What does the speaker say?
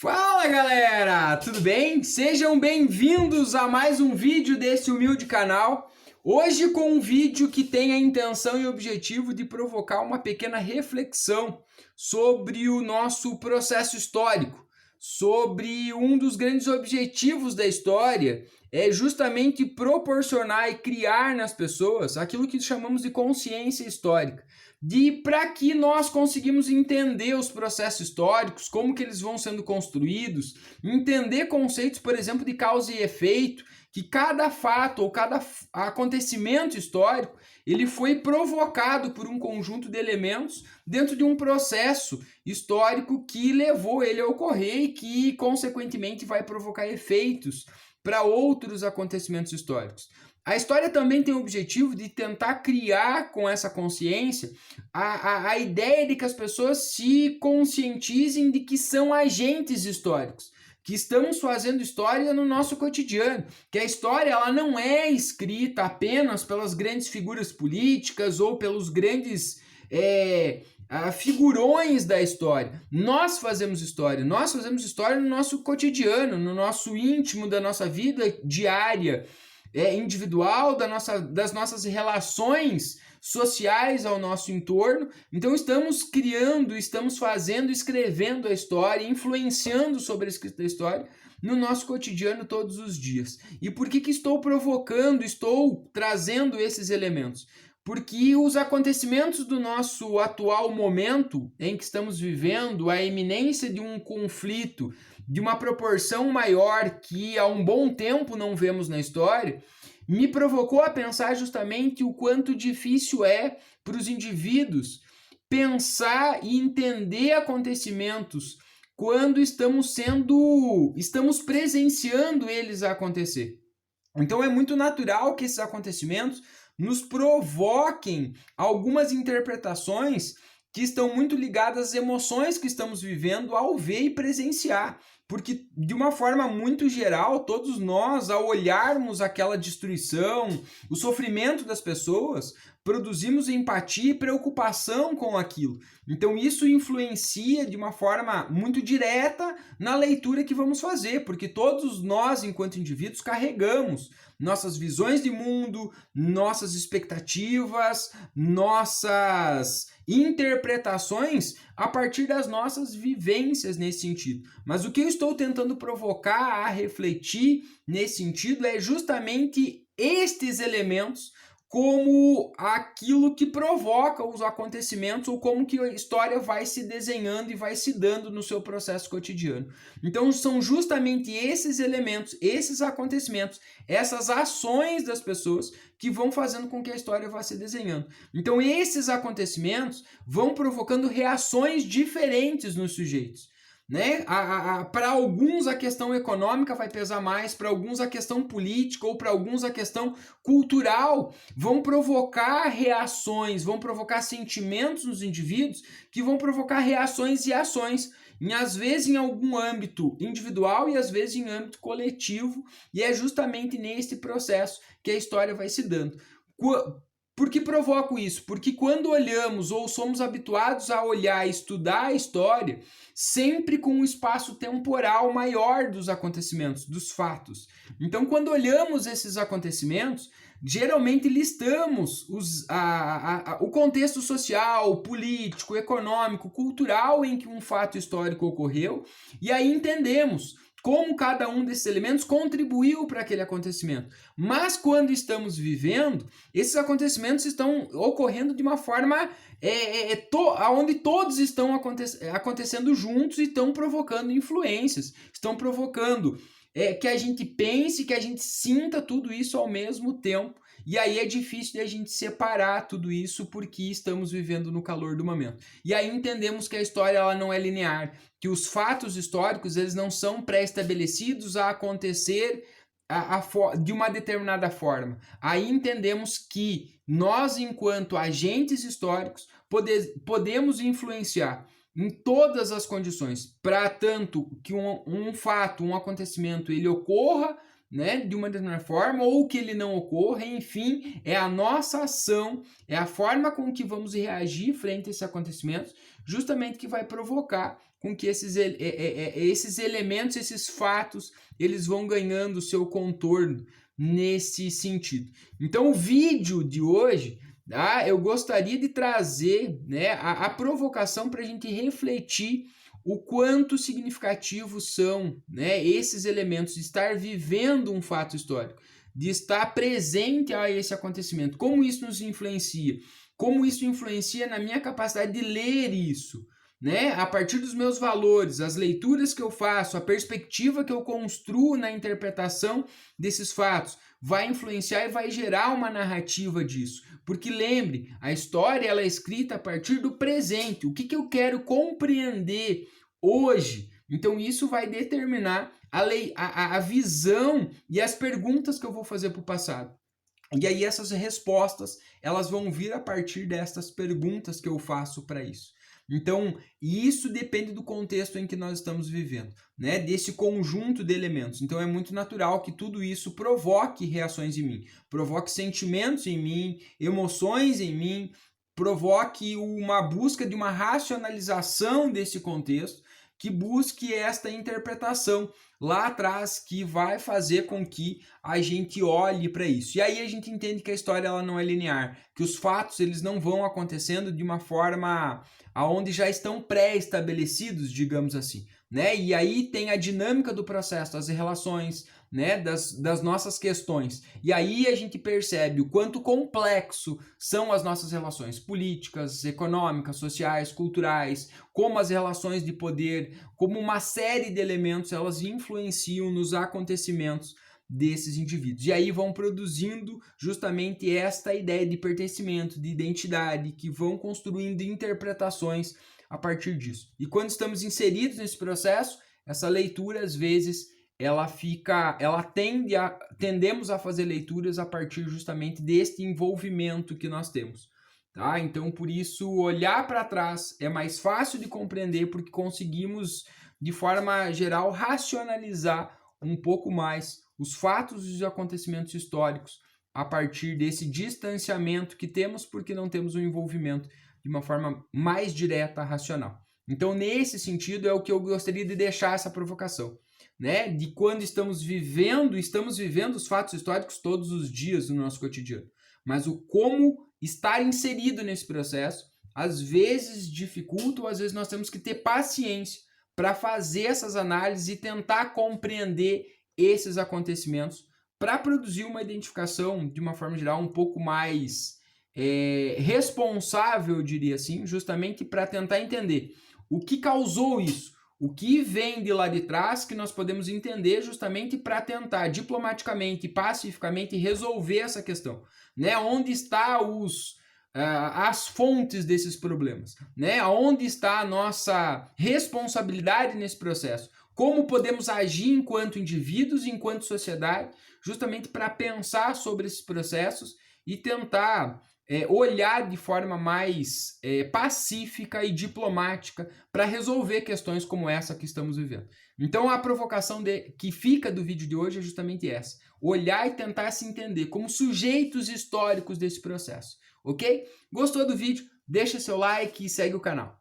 Fala galera, tudo bem? Sejam bem-vindos a mais um vídeo desse humilde canal. Hoje com um vídeo que tem a intenção e objetivo de provocar uma pequena reflexão sobre o nosso processo histórico, sobre um dos grandes objetivos da história, é justamente proporcionar e criar nas pessoas aquilo que chamamos de consciência histórica, para que nós conseguimos entender os processos históricos, como que eles vão sendo construídos, entender conceitos, por exemplo, de causa e efeito, que cada fato ou cada acontecimento histórico ele foi provocado por um conjunto de elementos dentro de um processo histórico que levou ele a ocorrer e que, consequentemente, vai provocar efeitos para outros acontecimentos históricos. A história também tem o objetivo de tentar criar com essa consciência a ideia de que as pessoas se conscientizem de que são agentes históricos, que estamos fazendo história no nosso cotidiano, que a história ela não é escrita apenas pelas grandes figuras políticas ou pelos grandes figurões da história. Nós fazemos história no nosso cotidiano, no nosso íntimo da nossa vida diária, individual, das nossas relações sociais ao nosso entorno. Então estamos criando, estamos fazendo, escrevendo a história, influenciando sobre a escrita da história no nosso cotidiano todos os dias. E por que estou trazendo esses elementos? Porque os acontecimentos do nosso atual momento em que estamos vivendo, a iminência de um conflito de uma proporção maior que há um bom tempo não vemos na história, me provocou a pensar justamente o quanto difícil é para os indivíduos pensar e entender acontecimentos quando estamos presenciando eles acontecer. Então é muito natural que esses acontecimentos nos provoquem algumas interpretações que estão muito ligadas às emoções que estamos vivendo ao ver e presenciar. Porque, de uma forma muito geral, todos nós, ao olharmos aquela destruição, o sofrimento das pessoas, produzimos empatia e preocupação com aquilo. Então, isso influencia de uma forma muito direta na leitura que vamos fazer, porque todos nós, enquanto indivíduos, carregamos nossas visões de mundo, nossas expectativas, nossas interpretações a partir das nossas vivências nesse sentido. Mas o que eu estou tentando provocar a refletir nesse sentido é justamente estes elementos como aquilo que provoca os acontecimentos ou como que a história vai se desenhando e vai se dando no seu processo cotidiano. Então são justamente esses elementos, esses acontecimentos, essas ações das pessoas que vão fazendo com que a história vá se desenhando. Então esses acontecimentos vão provocando reações diferentes nos sujeitos. Né? Para alguns a questão econômica vai pesar mais, para alguns a questão política ou para alguns a questão cultural vão provocar reações, vão provocar sentimentos nos indivíduos que vão provocar reações e ações, às vezes em algum âmbito individual e às vezes em âmbito coletivo, e é justamente nesse processo que a história vai se dando. Por que provoco isso? Porque quando olhamos ou somos habituados a olhar e estudar a história, sempre com um espaço temporal maior dos acontecimentos, dos fatos. Então, quando olhamos esses acontecimentos, geralmente listamos o contexto social, político, econômico, cultural em que um fato histórico ocorreu, e aí entendemos como cada um desses elementos contribuiu para aquele acontecimento. Mas quando estamos vivendo, esses acontecimentos estão ocorrendo de uma forma onde todos estão acontecendo juntos e estão provocando influências, estão provocando que a gente pense, que a gente sinta tudo isso ao mesmo tempo. E aí é difícil de a gente separar tudo isso porque estamos vivendo no calor do momento. E aí entendemos que a história ela não é linear, que os fatos históricos eles não são pré-estabelecidos a acontecer de uma determinada forma. Aí entendemos que nós, enquanto agentes históricos, podemos influenciar em todas as condições, para tanto que um fato, um acontecimento, ele ocorra, né, de uma determinada forma, ou que ele não ocorra, enfim, é a nossa ação, é a forma com que vamos reagir frente a esses acontecimentos, justamente que vai provocar com que esses elementos, esses fatos, eles vão ganhando o seu contorno nesse sentido. Então o vídeo de hoje, eu gostaria de trazer, né, a provocação para a gente refletir o quanto significativos são, né, esses elementos de estar vivendo um fato histórico, de estar presente a esse acontecimento, como isso nos influencia, como isso influencia na minha capacidade de ler isso, né? A partir dos meus valores, as leituras que eu faço, a perspectiva que eu construo na interpretação desses fatos, vai influenciar e vai gerar uma narrativa disso. Porque lembre, a história ela é escrita a partir do presente. O que eu quero compreender hoje? Então isso vai determinar a visão e as perguntas que eu vou fazer para o passado. E aí essas respostas, elas vão vir a partir dessas perguntas que eu faço para isso. Então, isso depende do contexto em que nós estamos vivendo, né? Desse conjunto de elementos. Então, é muito natural que tudo isso provoque reações em mim, provoque sentimentos em mim, emoções em mim, provoque uma busca de uma racionalização desse contexto, que busque esta interpretação lá atrás, que vai fazer com que a gente olhe para isso. E aí a gente entende que a história ela não é linear, que os fatos eles não vão acontecendo de uma forma aonde já estão pré-estabelecidos, digamos assim, né? E aí tem a dinâmica do processo, as relações, né, das nossas questões. E aí a gente percebe o quanto complexo são as nossas relações políticas, econômicas, sociais, culturais, como as relações de poder, como uma série de elementos elas influenciam nos acontecimentos desses indivíduos. E aí vão produzindo justamente esta ideia de pertencimento, de identidade, que vão construindo interpretações a partir disso. E quando estamos inseridos nesse processo, essa leitura às vezes tendemos a fazer leituras a partir justamente deste envolvimento que nós temos, tá? Então, por isso, olhar para trás é mais fácil de compreender, porque conseguimos, de forma geral, racionalizar um pouco mais os fatos e os acontecimentos históricos a partir desse distanciamento que temos, porque não temos um envolvimento de uma forma mais direta, racional. Então, nesse sentido, é o que eu gostaria de deixar essa provocação, né? De quando estamos vivendo os fatos históricos todos os dias no nosso cotidiano. Mas o como estar inserido nesse processo, às vezes dificulta, ou às vezes nós temos que ter paciência para fazer essas análises e tentar compreender esses acontecimentos para produzir uma identificação, de uma forma geral, um pouco mais responsável, eu diria assim, justamente para tentar entender o que causou isso, o que vem de lá de trás que nós podemos entender justamente para tentar diplomaticamente, pacificamente resolver essa questão, né? Onde está as fontes desses problemas, né? Onde está a nossa responsabilidade nesse processo? Como podemos agir enquanto indivíduos, enquanto sociedade, justamente para pensar sobre esses processos e tentar olhar de forma mais pacífica e diplomática para resolver questões como essa que estamos vivendo. Então a provocação que fica do vídeo de hoje é justamente essa: olhar e tentar se entender como sujeitos históricos desse processo, ok? Gostou do vídeo? Deixa seu like e segue o canal.